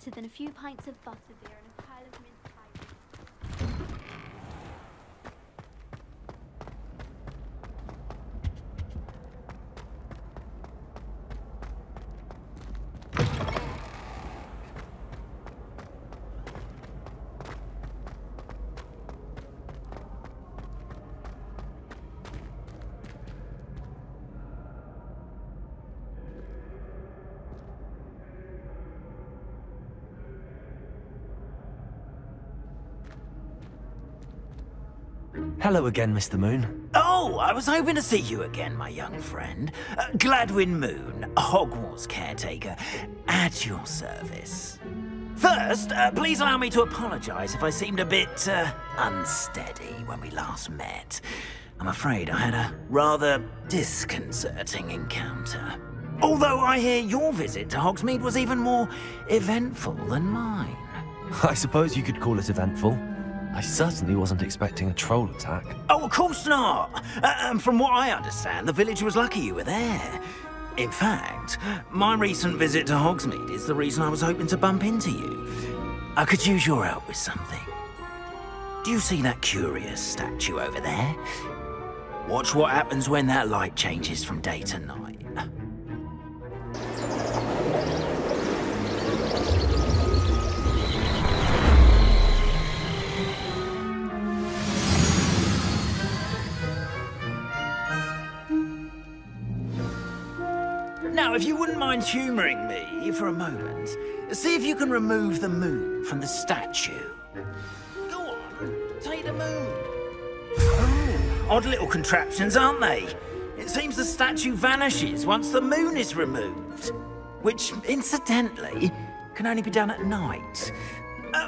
better than a few pints of butterbeer and a pile of mince pies. Hello again, Mr. Moon. Oh, I was hoping to see you again, my young friend. Gladwin Moon, Hogwarts Caretaker, at your service. First, please allow me to apologise if I seemed a bit, unsteady when we last met. I'm afraid I had a rather disconcerting encounter. Although I hear your visit to Hogsmeade was even more eventful than mine. I suppose you could call it eventful. I certainly wasn't expecting a troll attack. Oh, of course not. From what I understand, the village was lucky you were there. In fact, my recent visit to Hogsmeade is the reason I was hoping to bump into you. I could use your help with something. Do you see that curious statue over there? Watch what happens when that light changes from day to night. Now, if you wouldn't mind humouring me for a moment, see if you can remove the moon from the statue. Go on, take the moon. Oh, odd little contraptions, aren't they? It seems the statue vanishes once the moon is removed. Which, incidentally, can only be done at night.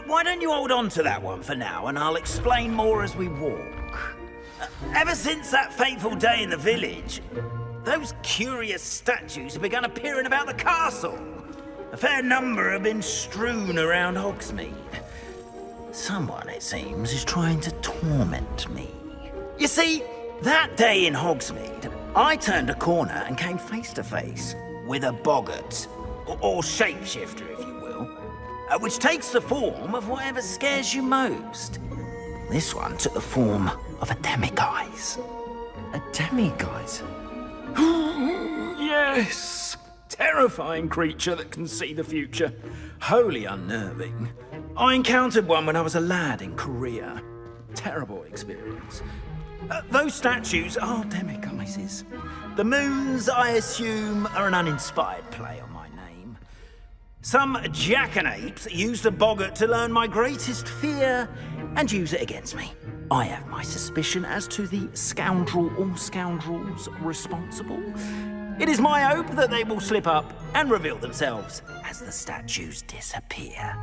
Why don't you hold on to that one for now, and I'll explain more as we walk. Ever since that fateful day in the village, those curious statues have begun appearing about the castle. A fair number have been strewn around Hogsmeade. Someone, it seems, is trying to torment me. You see, that day in Hogsmeade, I turned a corner and came face to face with a boggart, or shapeshifter, if you will, which takes the form of whatever scares you most. This one took the form of a demiguise. A demiguise? Yes! Terrifying creature that can see the future. Wholly unnerving. I encountered one when I was a lad in Korea. Terrible experience. Those statues are demiguises. The moons, I assume, are an uninspired play on my name. Some jackanapes used a boggart to learn my greatest fear and use it against me. I have my suspicion as to the scoundrel or scoundrels responsible. It is my hope that they will slip up and reveal themselves as the statues disappear.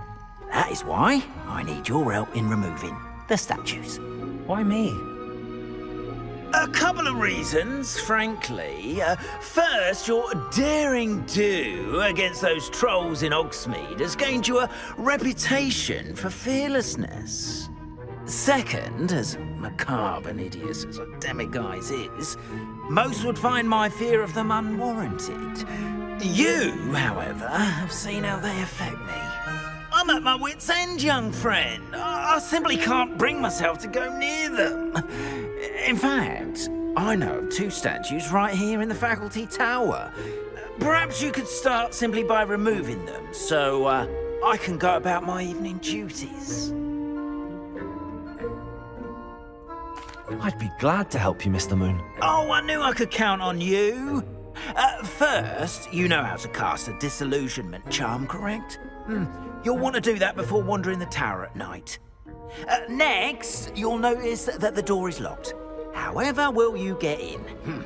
That is why I need your help in removing the statues. Why me? A couple of reasons, frankly. First, your daring do against those trolls in Hogsmeade has gained you a reputation for fearlessness. Second, as macabre and hideous as a demiguise is, most would find my fear of them unwarranted. You, however, have seen how they affect me. I'm at my wit's end, young friend. I simply can't bring myself to go near them. In fact, I know of two statues right here in the faculty tower. Perhaps you could start simply by removing them, so I can go about my evening duties. I'd be glad to help you, Mr. Moon. Oh, I knew I could count on you. First, you know how to cast a disillusionment charm, correct? You'll want to do that before wandering the tower at night. Next, you'll notice that the door is locked. However will you get in?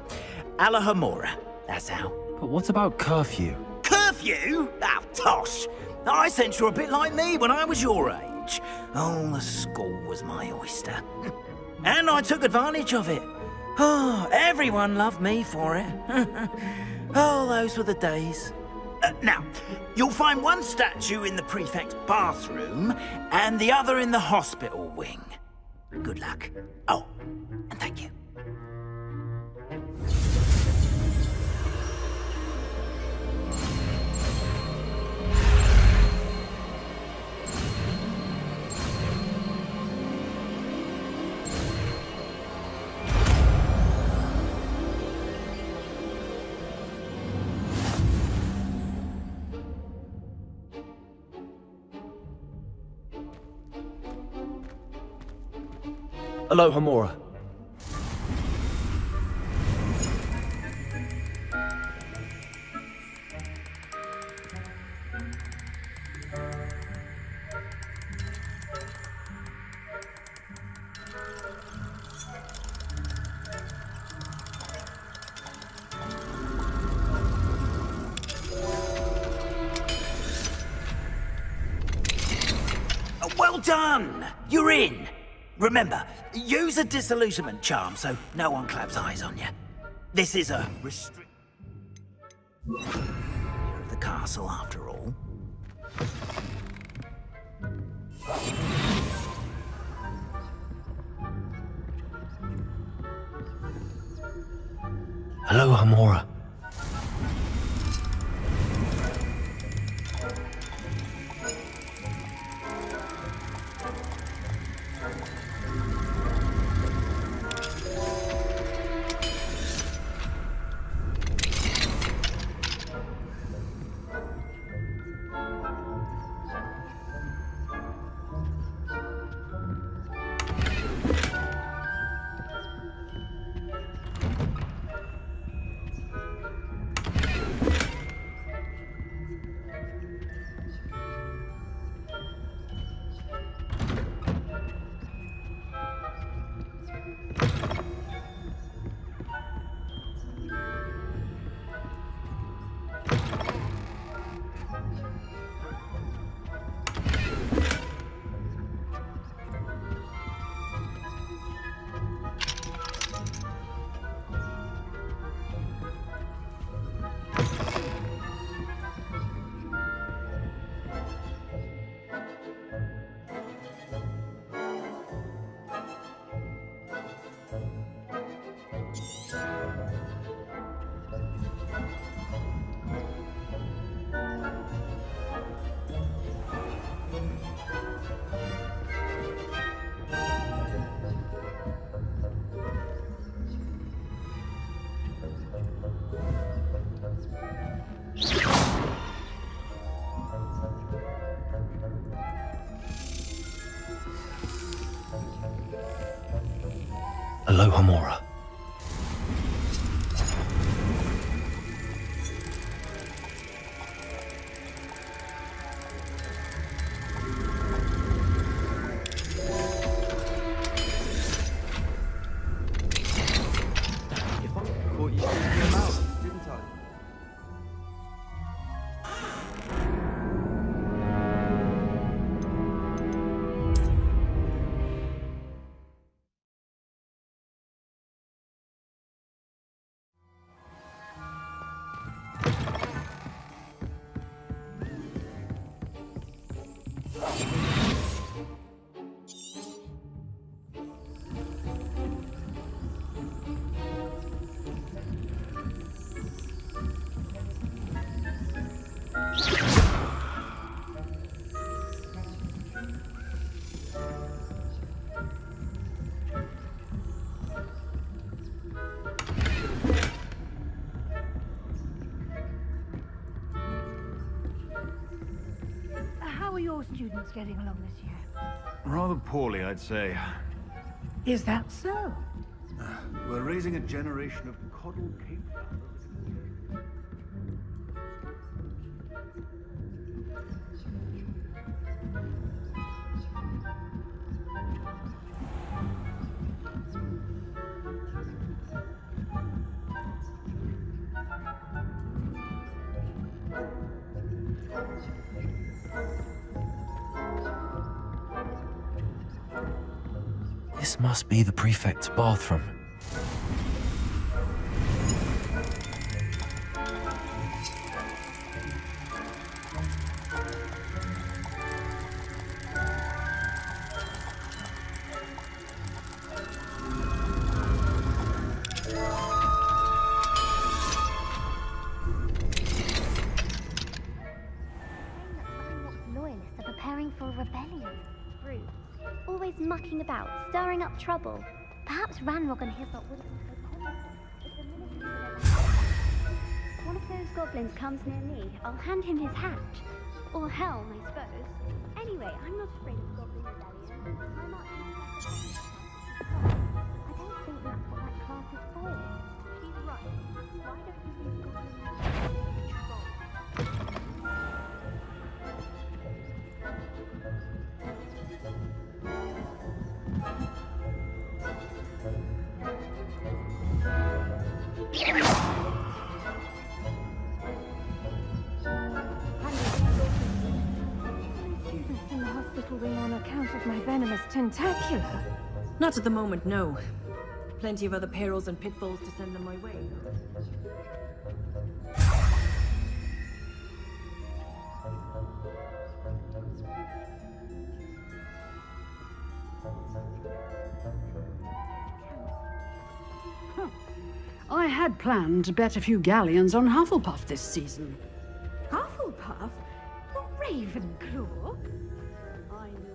Alahamora, that's how. But what about curfew? Curfew? Oh, tosh. I sense you're a bit like me when I was your age. Oh, the school was my oyster. And I took advantage of it. Oh, everyone loved me for it. Oh, those were the days. Now, you'll find one statue in the prefect's bathroom and the other in the hospital wing. Good luck. Oh, and thank you. Aloha Mora. Well done! You're in! Remember, use a disillusionment charm so no one claps eyes on you. This is a restrict of the castle after all. Aloha Mora. Aloha Mora. Caught you speaking your mouth, didn't I? How are your students getting along this year? Rather poorly, I'd say. Is that so? We're raising a generation of coddled cave founders. This must be the prefect's bathroom. Loyalists are preparing for a rebellion. Brutes, always mucking about, stirring up trouble. Perhaps Ranrock and his lot wouldn't be so confident if the military would ever... One of those goblins comes near me, I'll hand him his hat. Or helm, I suppose. Anyway, I'm not afraid of goblin rebellion. My marching I don't think that's what that class is for. She's right. Why don't you use Students in the hospital wing on account of my venomous tentacular. Not at the moment, no. Plenty of other perils and pitfalls to send them my way. I had planned to bet a few galleons on Hufflepuff this season. Hufflepuff? Ravenclaw? I know.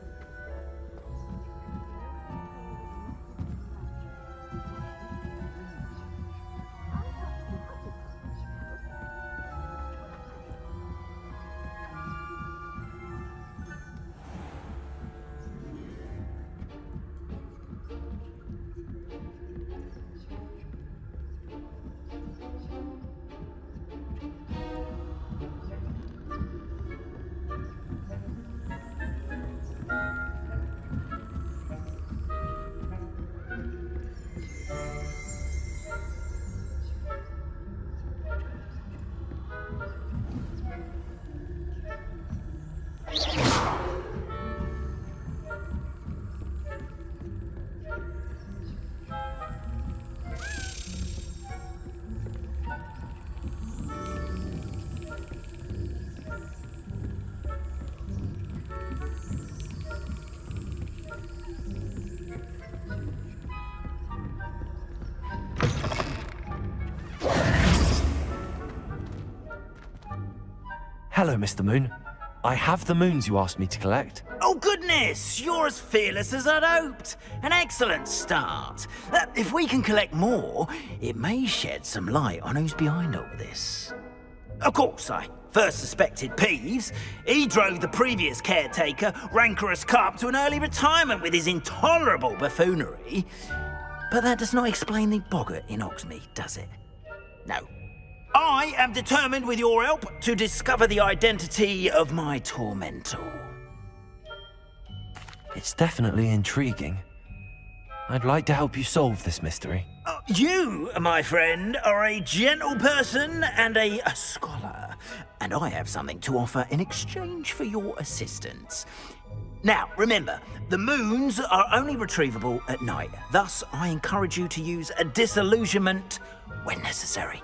Hello, Mr. Moon. I have the moons you asked me to collect. Oh, goodness! You're as fearless as I'd hoped. An excellent start. If we can collect more, it may shed some light on who's behind all this. Of course, I first suspected Peeves. He drove the previous caretaker, rancorous Carp, to an early retirement with his intolerable buffoonery. But that does not explain the boggart in Hogsmeade, does it? No. I am determined, with your help, to discover the identity of my tormentor. It's definitely intriguing. I'd like to help you solve this mystery. You, my friend, are a gentle person and a scholar, and I have something to offer in exchange for your assistance. Now, remember, the moons are only retrievable at night. Thus, I encourage you to use a disillusionment when necessary.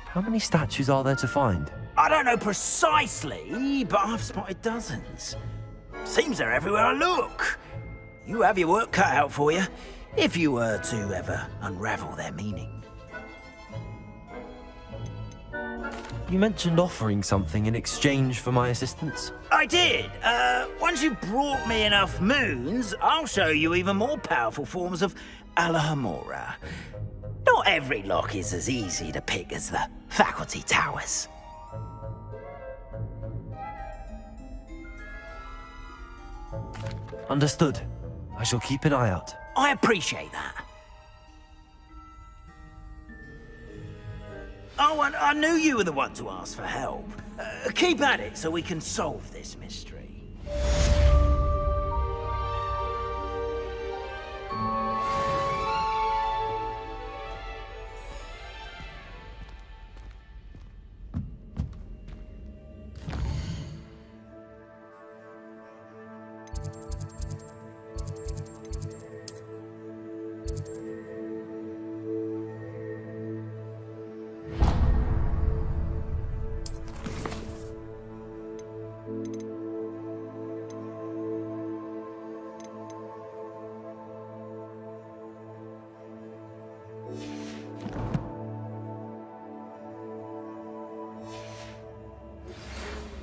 How many statues are there to find? I don't know precisely, but I've spotted dozens. Seems they're everywhere I look. You have your work cut out for you, if you were to ever unravel their meaning. You mentioned offering something in exchange for my assistance. I did. Once you've brought me enough moons, I'll show you even more powerful forms of Alohomora. Not every lock is as easy to pick as the faculty towers. Understood. I shall keep an eye out. I appreciate that. Oh, and I knew you were the one to ask for help. Keep at it so we can solve this mystery.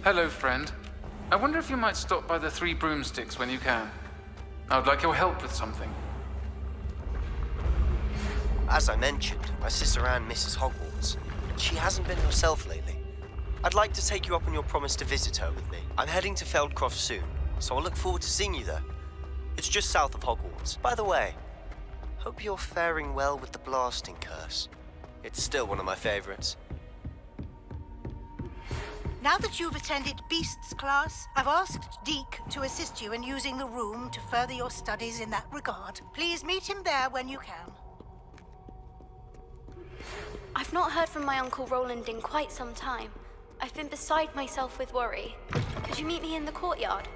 Hello, friend. I wonder if you might stop by the Three Broomsticks when you can. I would like your help with something. As I mentioned, my sister Anne misses Hogwarts, and she hasn't been herself lately. I'd like to take you up on your promise to visit her with me. I'm heading to Feldcroft soon, so I'll look forward to seeing you there. It's just south of Hogwarts. By the way, hope you're faring well with the blasting curse. It's still one of my favorites. Now that you've attended Beasts class, I've asked Deke to assist you in using the room to further your studies in that regard. Please meet him there when you can. I've not heard from my Uncle Roland in quite some time. I've been beside myself with worry. Could you meet me in the courtyard?